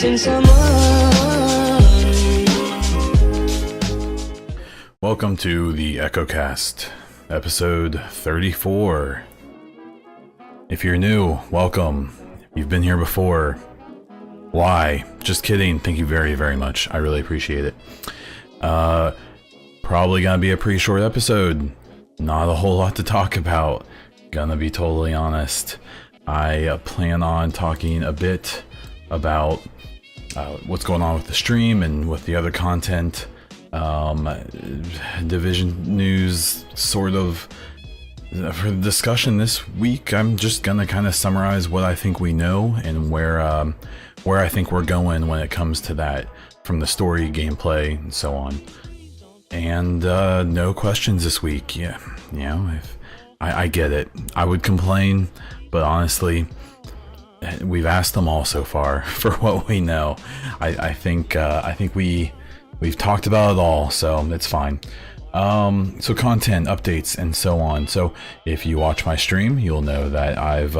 missing someone. Welcome to the EchoCast, episode 34. If you're new, welcome. If you've been here before, why? Just kidding. Thank you very, very much. I really appreciate it. Probably gonna be a pretty short episode. Not a whole lot to talk about. Gonna be totally honest. I plan on talking a bit about what's going on with the stream and with the other content. Division news, sort of. For the discussion this week, I'm just gonna kind of summarize what I think we know and where I think we're going when it comes to that, from the story, gameplay, and so on. And no questions this week. Yeah, you know, if I get it, I would complain, but honestly, we've asked them all so far for what we know. I think we've talked about it all, so it's fine. So content updates and so on. So if you watch my stream, you'll know that I've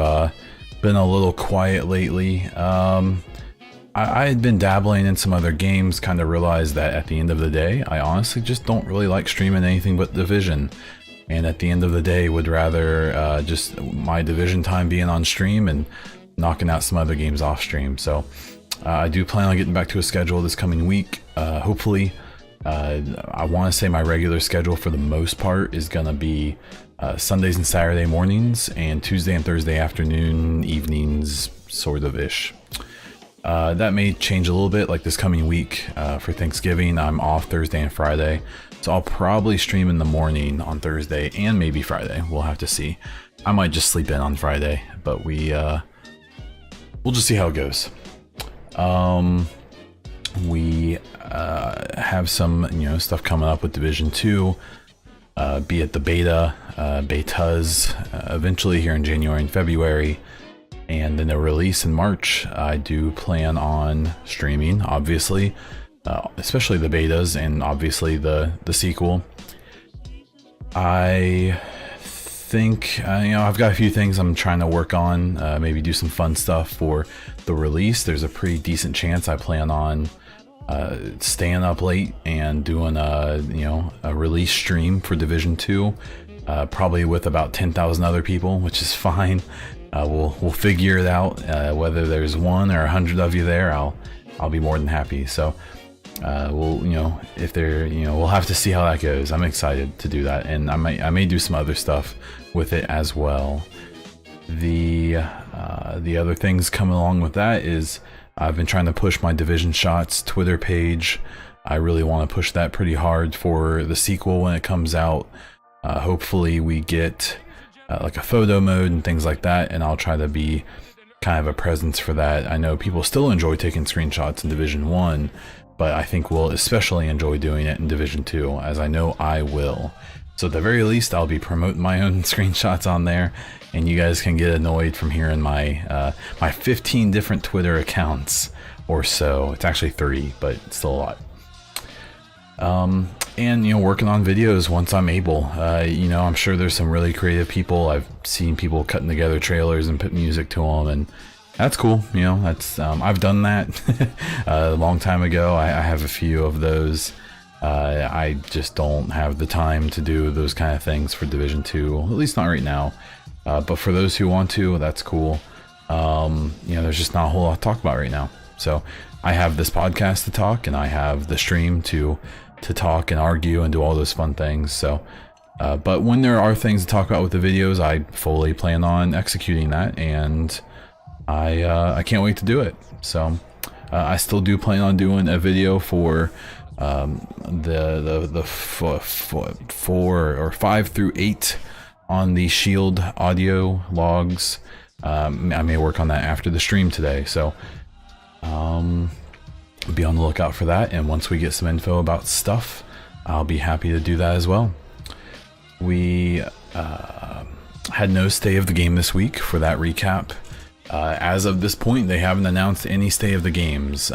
been a little quiet lately. I had been dabbling in some other games, kind of realized that at the end of the day, I honestly just don't really like streaming anything but Division. And at the end of the day, would rather just my Division time being on stream and knocking out some other games off stream. So I do plan on getting back to a schedule this coming week, hopefully. I want to say my regular schedule for the most part is going to be Sundays and Saturday mornings and Tuesday and Thursday afternoon, evenings, sort of ish. That may change a little bit, like this coming week. For Thanksgiving, I'm off Thursday and Friday, so I'll probably stream in the morning on Thursday and maybe Friday. We'll have to see. I might just sleep in on Friday, but we'll just see how it goes. We have some, stuff coming up with Division 2, be it the betas, eventually here in January and February, and then a release in March. I do plan on streaming, obviously, especially the betas and obviously the sequel. I think, I've got a few things I'm trying to work on, maybe do some fun stuff for the release. There's a pretty decent chance I plan on staying up late and doing a release stream for Division 2, probably with about 10,000 other people, which is fine. We'll figure it out. Whether there's 1 or 100 of you there, I'll be more than happy. So if there, we'll have to see how that goes. I'm excited to do that, and I may do some other stuff with it as well. The other things coming along with that is I've been trying to push my Division Shots Twitter page. I really want to push that pretty hard for the sequel when it comes out. Hopefully we get like a photo mode and things like that, and I'll try to be kind of a presence for that. I know people still enjoy taking screenshots in Division 1, but I think we'll especially enjoy doing it in Division 2, as I know I will. So at the very least, I'll be promoting my own screenshots on there, and you guys can get annoyed from hearing my 15 different Twitter accounts or so. It's actually 3, but it's still a lot. And working on videos once I'm able. I'm sure there's some really creative people. I've seen people cutting together trailers and put music to them, and that's cool. That's I've done that a long time ago. I have a few of those. I just don't have the time to do those kind of things for Division 2, at least not right now. But for those who want to, that's cool. There's just not a whole lot to talk about right now. So I have this podcast to talk, and I have the stream to talk and argue and do all those fun things. So, but when there are things to talk about with the videos, I fully plan on executing that, and I can't wait to do it. So I still do plan on doing a video for the 4 or 5 through 8 on the Shield audio logs. I may work on that after the stream today, so be on the lookout for that. And once we get some info about stuff, I'll be happy to do that as well. We had no stay of the game this week for that recap. As of this point, they haven't announced any stay of the games.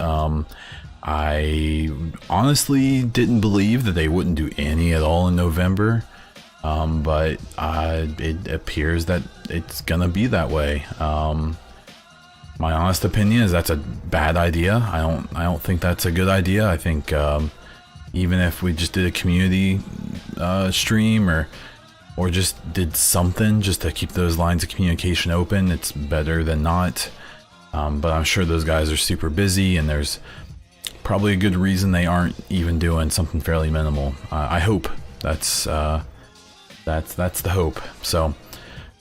I honestly didn't believe that they wouldn't do any at all in November, but it appears that it's gonna be that way. My honest opinion is that's a bad idea. I don't think that's a good idea. I think even if we just did a community stream or just did something just to keep those lines of communication open, it's better than not. But I'm sure those guys are super busy, and there's probably a good reason they aren't even doing something fairly minimal. I hope that's the hope. So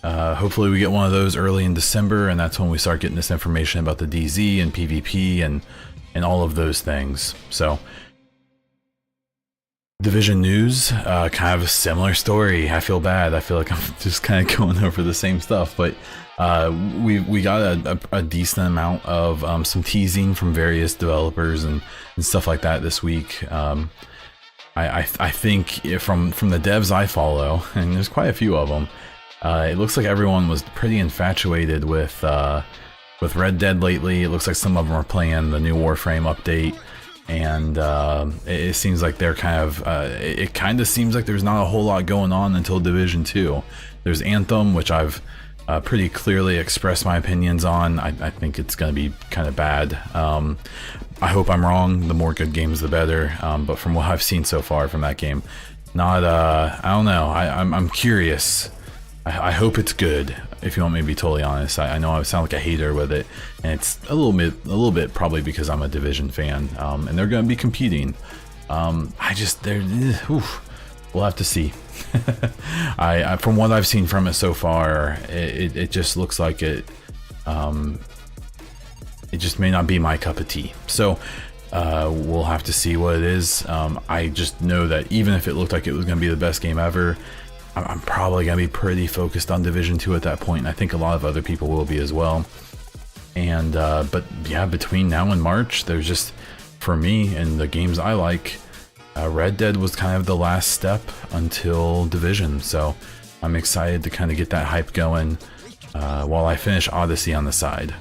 hopefully we get one of those early in December, and that's when we start getting this information about the DZ and PvP and all of those things. So Division news, kind of a similar story. I feel bad. I feel like I'm just kind of going over the same stuff, but we got a decent amount of some teasing from various developers and stuff like that this week. I think from the devs I follow, and there's quite a few of them, it looks like everyone was pretty infatuated with Red Dead lately. It looks like some of them are playing the new Warframe update, and it seems like they're kind of it kind of seems like there's not a whole lot going on until Division 2. There's Anthem, which I've pretty clearly expressed my opinions on. I think it's going to be kind of bad. I hope I'm wrong. The more good games, the better. But from what I've seen so far from that game, not I don't know. I'm curious. I hope it's good. If you want me to be totally honest, I know I sound like a hater with it, and it's a little bit probably because I'm a Division fan, and they're going to be competing. We'll have to see. I from what I've seen from it so far, it just looks like it just may not be my cup of tea. So we'll have to see what it is. I just know that even if it looked like it was going to be the best game ever, I'm probably going to be pretty focused on Division 2 at that point, and I think a lot of other people will be as well. And but yeah, between now and March, there's just, for me and the games I like, Red Dead was kind of the last step until Division, so I'm excited to kind of get that hype going while I finish Odyssey on the side.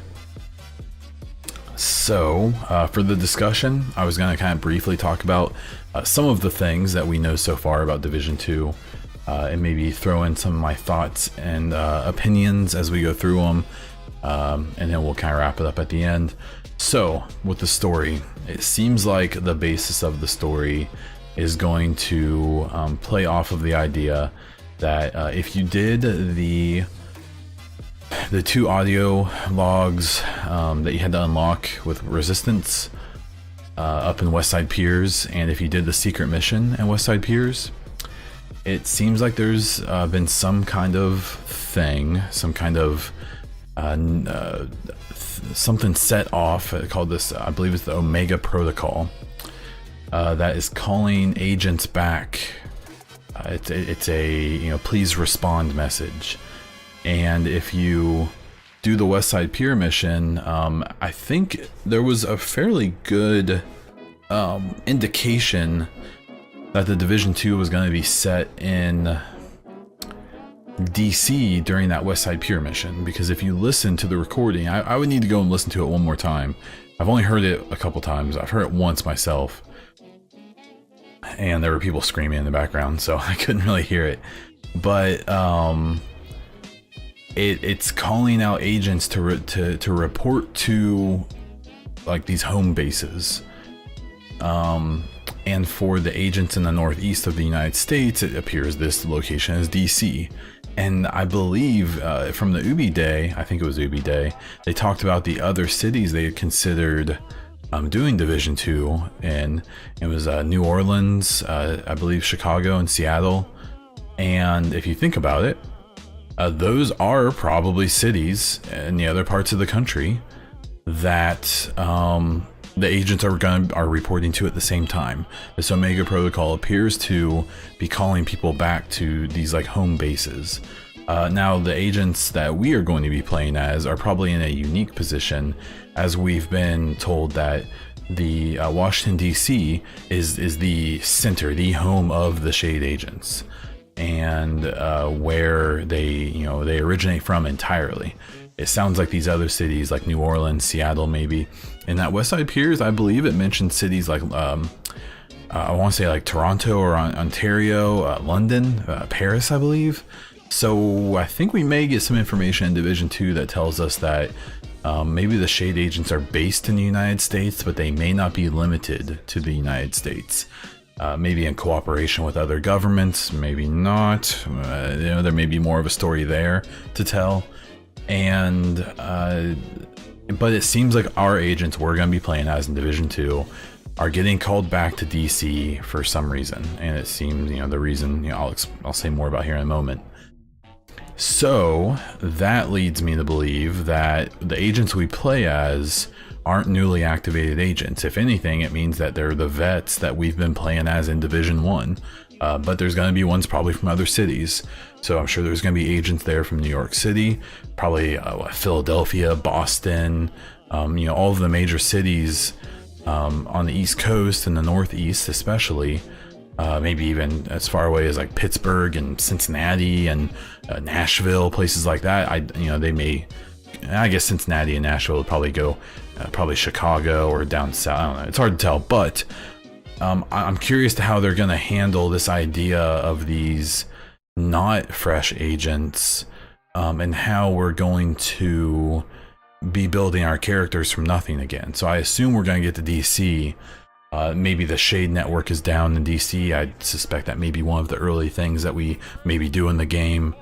So for the discussion, I was going to kind of briefly talk about some of the things that we know so far about Division 2, and maybe throw in some of my thoughts and opinions as we go through them, and then we'll kind of wrap it up at the end. So with the story, it seems like the basis of the story is going to play off of the idea that if you did the 2 audio logs that you had to unlock with Resistance up in Westside Piers, and if you did the secret mission in Westside Piers, it seems like there's been some kind of thing, some kind of something set off called this, I believe it's the Omega Protocol, that is calling agents back. It's a please respond message, and if you do the Westside Pier mission, I think there was a fairly good indication that the Division 2 was going to be set in DC during that Westside Pier mission, because if you listen to the recording, I would need to go and listen to it one more time. I've only heard it a couple times. I've heard it once myself, and there were people screaming in the background, so I couldn't really hear it. But it's calling out agents to report to like these home bases. And for the agents in the northeast of the United States, it appears this location is DC. And I believe from the Ubi Day, I think it was Ubi Day, they talked about the other cities they had considered doing Division 2, and it was New Orleans, I believe Chicago and Seattle. And if you think about it, those are probably cities in the other parts of the country that the agents are reporting to at the same time. This Omega Protocol appears to be calling people back to these like home bases. Now the agents that we are going to be playing as are probably in a unique position, as we've been told that the Washington DC is the center, the home of the Shade agents, and where they originate from entirely. It sounds like these other cities like New Orleans, Seattle, maybe. In that Westside Piers, I believe it mentioned cities like I want to say like Toronto or Ontario, London, Paris, I believe. So I think we may get some information in Division 2 that tells us that Maybe the shade agents are based in the United States, but they may not be limited to the United States. Maybe in cooperation with other governments, maybe not. There may be more of a story there to tell. And but it seems like our agents we're going to be playing as in Division 2 are getting called back to DC for some reason, and it seems the reason I'll say more about here in a moment. So that leads me to believe that the agents we play as aren't newly activated agents. If anything, it means that they're the vets that we've been playing as in Division 1, but there's going to be ones probably from other cities. So I'm sure there's going to be agents there from New York City, probably Philadelphia, Boston, all of the major cities on the East Coast and the Northeast especially, maybe even as far away as like Pittsburgh and Cincinnati and Nashville, places like that. They may, I guess Cincinnati and Nashville will probably go, probably Chicago or down south. I don't know. It's hard to tell, but I'm curious to how they're going to handle this idea of these not fresh agents, and how we're going to be building our characters from nothing again. So I assume we're going to get to DC. Maybe the Shade Network is down in DC. I suspect that may be one of the early things that we maybe do in the game.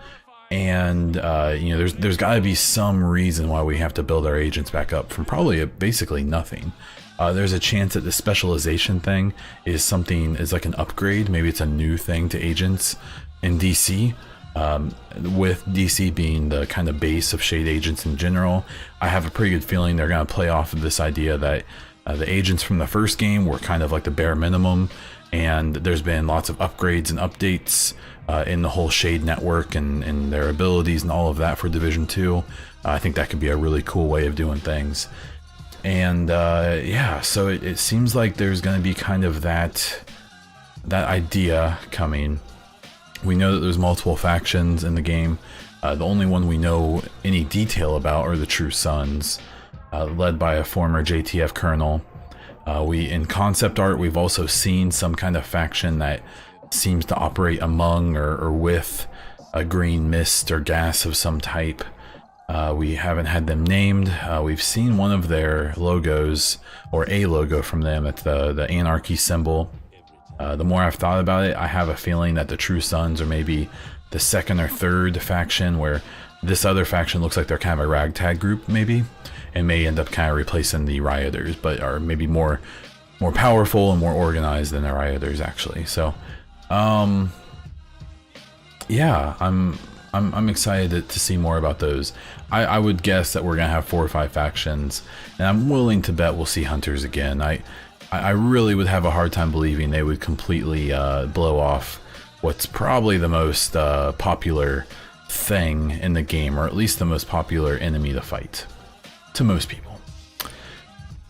And there's got to be some reason why we have to build our agents back up from probably basically nothing. There's a chance that the specialization thing is like an upgrade. Maybe it's a new thing to agents in DC. With DC being the kind of base of Shade agents in general, I have a pretty good feeling they're going to play off of this idea that the agents from the first game were kind of like the bare minimum, and there's been lots of upgrades and updates in the whole Shade network and their abilities and all of that for Division 2. I think that could be a really cool way of doing things. And so it seems like there's going to be kind of that idea coming. We know that there's multiple factions in the game. The only one we know any detail about are the True Sons, led by a former JTF colonel. In concept art, we've also seen some kind of faction that seems to operate among or with a green mist or gas of some type. We haven't had them named. We've seen one of their logos, or a logo from them. It's the Anarchy symbol. The more I've thought about it, I have a feeling that the True Sons are maybe the second or third faction, where this other faction looks like they're kind of a ragtag group maybe, and may end up kind of replacing the Rioters, but are maybe more powerful and more organized than the Rioters actually. So yeah, I'm excited to see more about those. I would guess that we're gonna have 4 or 5 factions, and I'm willing to bet we'll see Hunters again. I really would have a hard time believing they would completely blow off what's probably the most popular thing in the game, or at least the most popular enemy to fight to most people.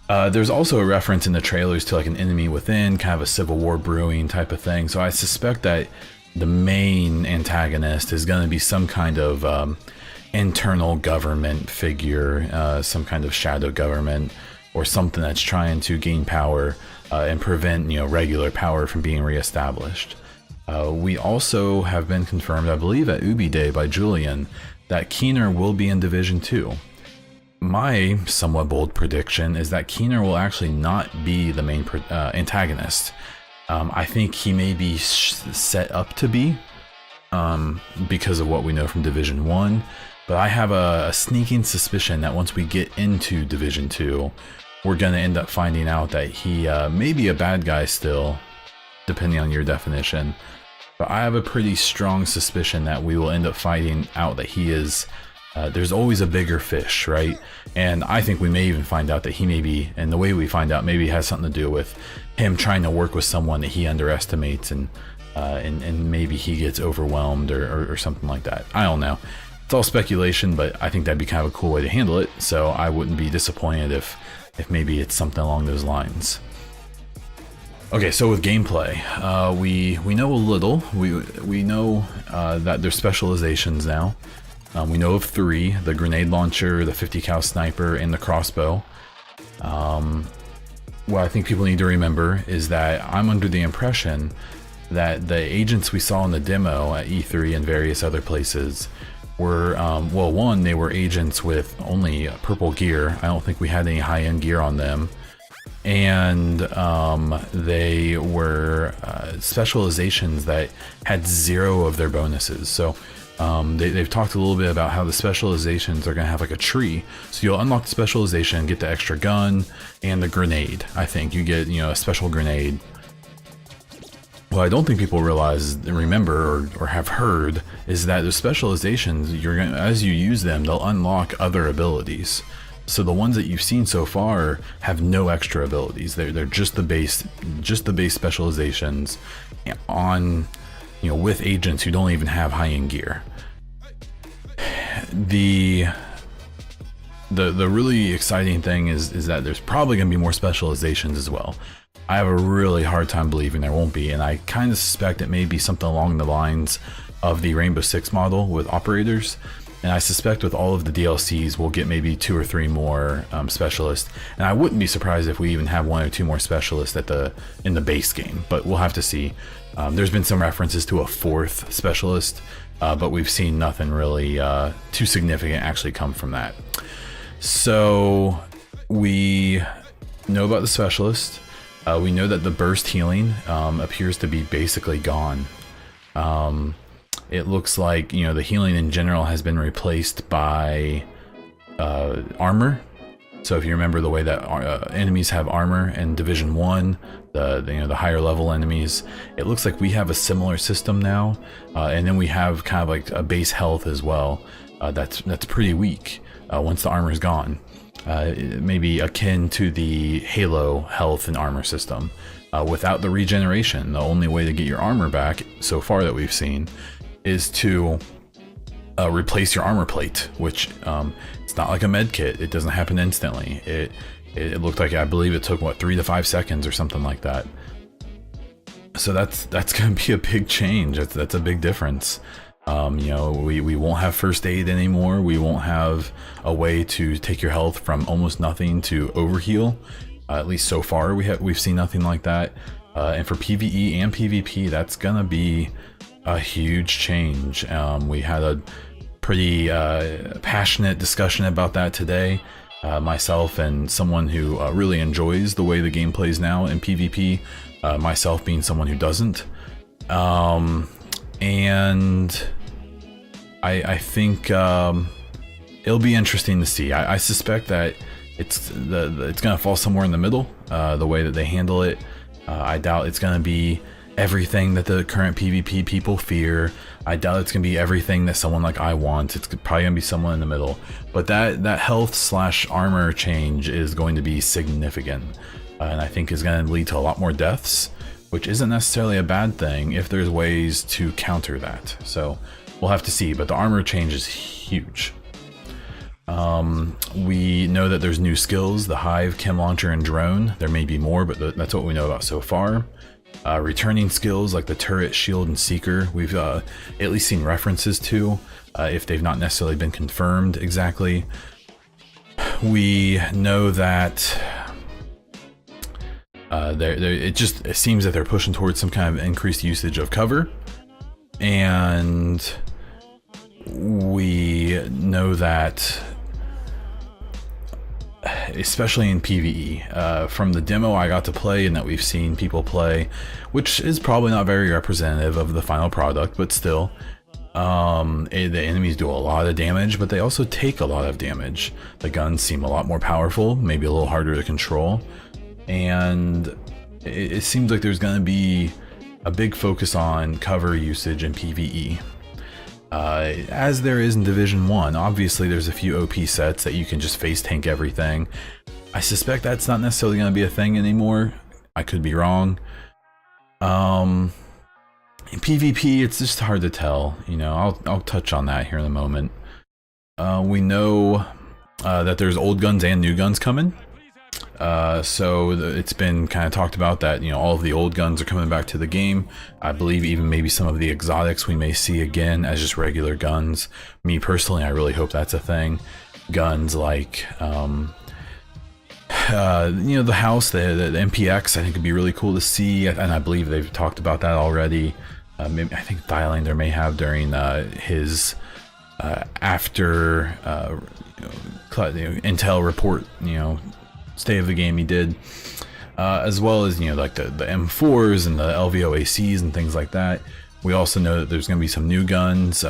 There's also a reference in the trailers to like an enemy within, kind of a civil war brewing type of thing. So I suspect that the main antagonist is going to be some kind of internal government figure, some kind of shadow government, or something that's trying to gain power and prevent regular power from being reestablished. We also have been confirmed, I believe at Ubi Day by Julian, that Keener will be in Division 2. My somewhat bold prediction is that Keener will actually not be the main antagonist. I think he may be set up to be, because of what we know from Division 1, but I have a sneaking suspicion that once we get into Division 2, we're going to end up finding out that he may be a bad guy still, depending on your definition. But I have a pretty strong suspicion that we will end up finding out that he is, there's always a bigger fish, right? And I think we may even find out that he may be, and the way we find out maybe has something to do with him trying to work with someone that he underestimates, and maybe he gets overwhelmed or something like that. I don't know. It's all speculation, but I think that'd be kind of a cool way to handle it. So I wouldn't be disappointed if maybe it's something along those lines. Okay, so with gameplay, we know a little. We know that there's specializations now. We know of 3: the grenade launcher, the 50 cal sniper, and the crossbow. What I think people need to remember is that I'm under the impression that the agents we saw in the demo at E3 and various other places were, well, one, they were agents with only purple gear. I don't think we had any high-end gear on them. And they were specializations that had 0 of their bonuses. So they've talked a little bit about how the specializations are going to have like a tree. So you'll unlock the specialization, get the extra gun and the grenade. I think you get, a special grenade. What I don't think people realize, remember, or have heard is that the specializations, as you use them, they'll unlock other abilities. So the ones that you've seen so far have no extra abilities. They're just the base specializations on, with agents who don't even have high-end gear. The really exciting thing is that there's probably going to be more specializations as well. I have a really hard time believing there won't be, and I kind of suspect it may be something along the lines of the Rainbow Six model with operators. And I suspect with all of the DLCs, we'll get maybe 2 or 3 more specialists. And I wouldn't be surprised if we even have 1 or 2 more specialists in the base game, but we'll have to see. There's been some references to a 4th specialist, but we've seen nothing really too significant actually come from that. So we know about the specialist. We know that the burst healing appears to be basically gone. It looks like, the healing in general has been replaced by armor. So if you remember the way that enemies have armor in Division 1, the higher level enemies, it looks like we have a similar system now. And then we have kind of like a base health as well. That's pretty weak once the armor is gone. Maybe akin to the Halo health and armor system. Without the regeneration, the only way to get your armor back so far that we've seen is to replace your armor plate, which it's not like a med kit. It doesn't happen instantly. It looked like, I believe it took 3 to 5 seconds or something like that. So that's going to be a big change. That's a big difference. We won't have first aid anymore. We won't have a way to take your health from almost nothing to overheal. At least so far, we've seen nothing like that. And for PvE and PvP, that's gonna be a huge change. We had a pretty passionate discussion about that today. Myself and someone who really enjoys the way the game plays now in PvP. Myself being someone who doesn't. And I think it'll be interesting to see. I suspect that it's gonna fall somewhere in the middle, the way that they handle it. I doubt it's gonna be everything that the current PvP people fear. I doubt it's gonna be everything that someone like I want. It's probably gonna be somewhere in the middle. But that health / armor change is going to be significant, and I think is gonna lead to a lot more deaths, which isn't necessarily a bad thing if there's ways to counter that. So we'll have to see, but the armor change is huge. We know that there's new skills, the Hive, Chem Launcher, and Drone. There may be more, but that's what we know about so far. Returning skills like the Turret, Shield, and Seeker, we've at least seen references to, if they've not necessarily been confirmed exactly. We know that it seems that they're pushing towards some kind of increased usage of cover, and we know that, especially in PvE, from the demo I got to play and that we've seen people play, which is probably not very representative of the final product, but still, the enemies do a lot of damage, but they also take a lot of damage. The guns seem a lot more powerful, maybe a little harder to control, and it seems like there's going to be a big focus on cover usage in PvE. As there is in Division 1, obviously there's a few OP sets that you can just face tank everything. I suspect that's not necessarily going to be a thing anymore. I could be wrong. In PvP, it's just hard to tell. I'll touch on that here in a moment. We know that there's old guns and new guns coming. So it's been kind of talked about that, all of the old guns are coming back to the game. I believe even maybe some of the exotics we may see again as just regular guns. Me personally, I really hope that's a thing. Guns like, the house, the MPX, I think would be really cool to see. And I believe they've talked about that already. Maybe, I think Thylander may have during his after Intel report, state of the game he did, as well as like the M4s and the LVOACs and things like that. We also know that there's going to be some new guns.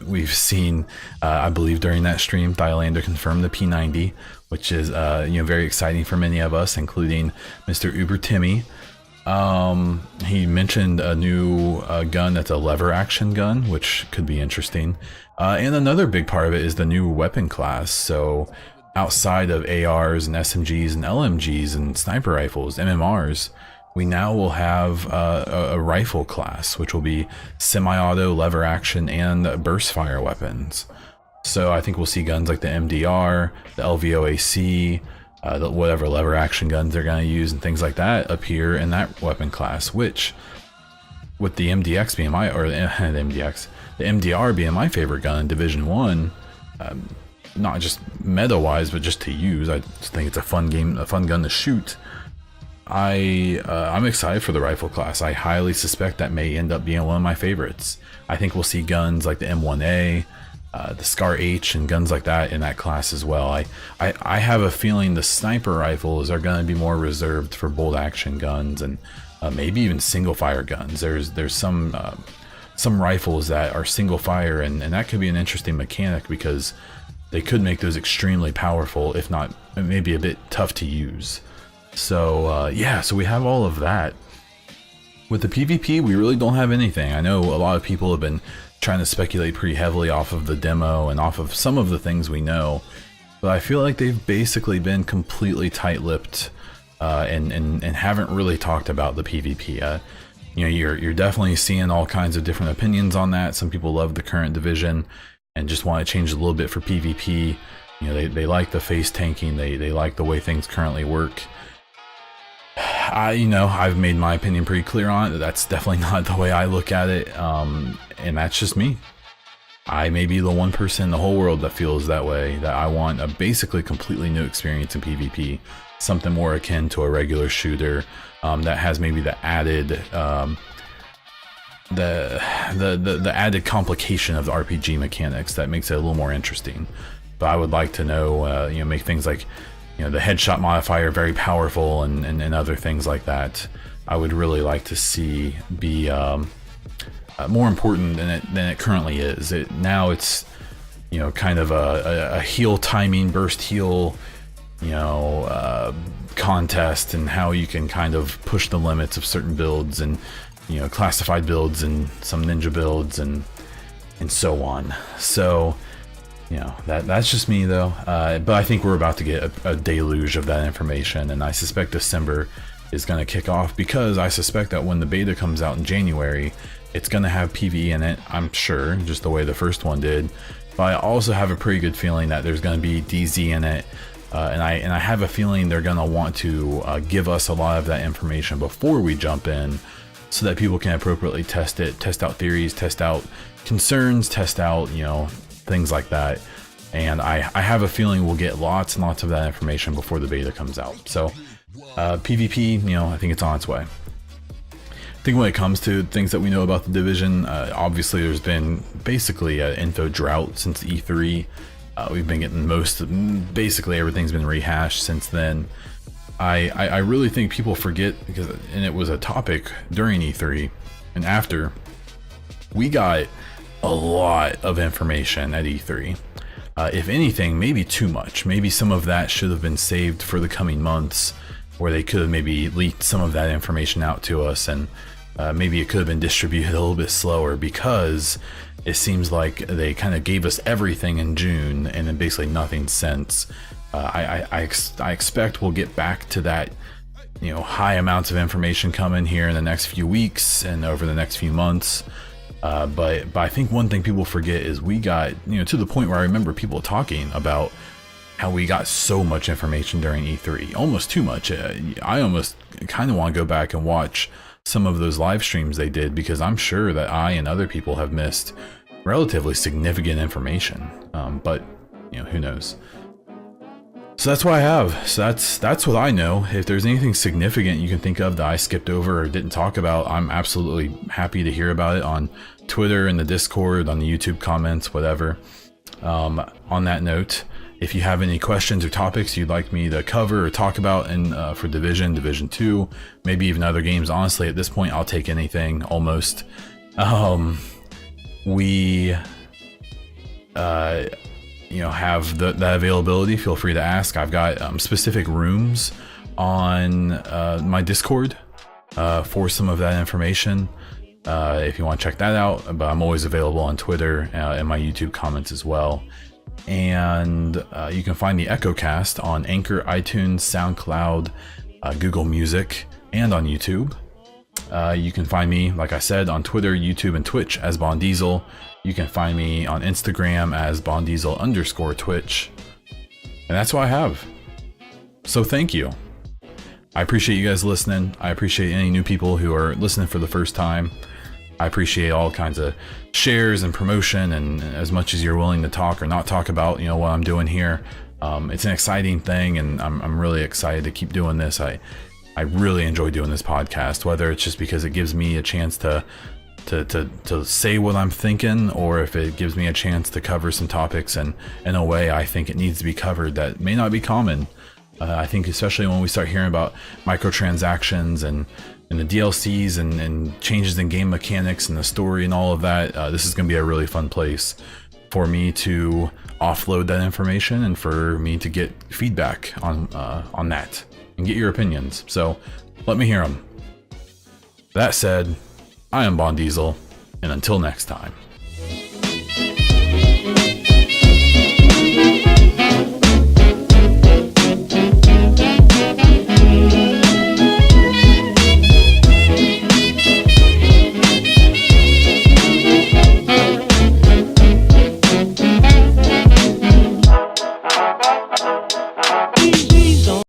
We've seen, I believe during that stream, Thylander confirmed the P90, which is very exciting for many of us, including Mr. Uber Timmy. He mentioned a new gun that's a lever action gun, which could be interesting. And another big part of it is the new weapon class. So outside of ARs and SMGs and LMGs and sniper rifles, MMRs, we now will have a rifle class, which will be semi-auto, lever action, and burst fire weapons. So I think we'll see guns like the MDR, the LVOAC, whatever lever action guns they're going to use and things like that appear in that weapon class, which with the MDX being the MDR being my favorite gun in Division 1, not just meta wise, but just to use. I just think it's a fun gun to shoot. I'm excited for the rifle class. I highly suspect that may end up being one of my favorites. I think we'll see guns like the M1A, the Scar H, and guns like that in that class as well. I have a feeling the sniper rifles are going to be more reserved for bolt action guns and maybe even single fire guns. There's some rifles that are single fire, and that could be an interesting mechanic because they could make those extremely powerful, if not maybe a bit tough to use. So so we have all of that. With the PvP, we really don't have anything. I know a lot of people have been trying to speculate pretty heavily off of the demo and off of some of the things we know, but I feel like they've basically been completely tight-lipped and haven't really talked about the PvP. You're definitely seeing all kinds of different opinions on that. Some people love the current division and just want to change a little bit for PvP. They like the face tanking. They like the way things currently work. I've made my opinion pretty clear on it. That's definitely not the way I look at it, and that's just me. I may be the one person in the whole world that feels that way, that I want a basically completely new experience in PvP, something more akin to a regular shooter, that has maybe the added the added complication of the RPG mechanics that makes it a little more interesting. But I would like to know, make things like the headshot modifier very powerful and other things like that. I would really like to see be more important than it currently is. Now it's kind of a heal timing, burst heal contest, and how you can kind of push the limits of certain builds and classified builds and some ninja builds and so on. So that's just me though, but I think we're about to get a deluge of that information, and I suspect December is going to kick off because I suspect that when the beta comes out in January, it's going to have PvE in it, I'm sure, just the way the first one did. But I also have a pretty good feeling that there's going to be DZ in it, and I have a feeling they're going to want to give us a lot of that information before we jump in, so that people can appropriately test it, test out theories, test out concerns, test out things like that. And I have a feeling we'll get lots and lots of that information before the beta comes out. So PvP, I think it's on its way. I think when it comes to things that we know about the division, obviously there's been basically an info drought since E3. We've been getting basically everything's been rehashed since then. I really think people forget, and it was a topic during E3 and after, we got a lot of information at E3. If anything, maybe too much. Maybe some of that should have been saved for the coming months, where they could have maybe leaked some of that information out to us, and maybe it could have been distributed a little bit slower, because it seems like they kind of gave us everything in June and then basically nothing since. I expect we'll get back to that high amounts of information coming here in the next few weeks and over the next few months. But I think one thing people forget is we got, to the point where I remember people talking about how we got so much information during E3, almost too much. I almost kind of want to go back and watch some of those live streams they did, because I'm sure that I and other people have missed relatively significant information. But who knows? So that's what I have. So that's what I know. If there's anything significant you can think of that I skipped over or didn't talk about, I'm absolutely happy to hear about it on Twitter, in the Discord, on the YouTube comments, whatever. On that note, if you have any questions or topics you'd like me to cover or talk about for Division 2, maybe even other games, honestly, at this point, I'll take anything almost. We have that availability. Feel free to ask. I've got specific rooms on my Discord for some of that information. If you want to check that out, but I'm always available on Twitter and my YouTube comments as well. And you can find the EchoCast on Anchor, iTunes, SoundCloud, Google Music, and on YouTube. You can find me, like I said, on Twitter, YouTube, and Twitch as BondDiesel. You can find me on Instagram as BondDiesel_Twitch. And that's what I have. So thank you. I appreciate you guys listening. I appreciate any new people who are listening for the first time. I appreciate all kinds of shares and promotion, and as much as you're willing to talk or not talk about, what I'm doing here. It's an exciting thing, and I'm really excited to keep doing this. I really enjoy doing this podcast, whether it's just because it gives me a chance to say what I'm thinking, or if it gives me a chance to cover some topics and in a way I think it needs to be covered that may not be common. I think especially when we start hearing about microtransactions and the DLCs and changes in game mechanics and the story and all of that, this is going to be a really fun place for me to offload that information and for me to get feedback on that and get your opinions. So let me hear them. That said, I am BondDiesel, and until next time.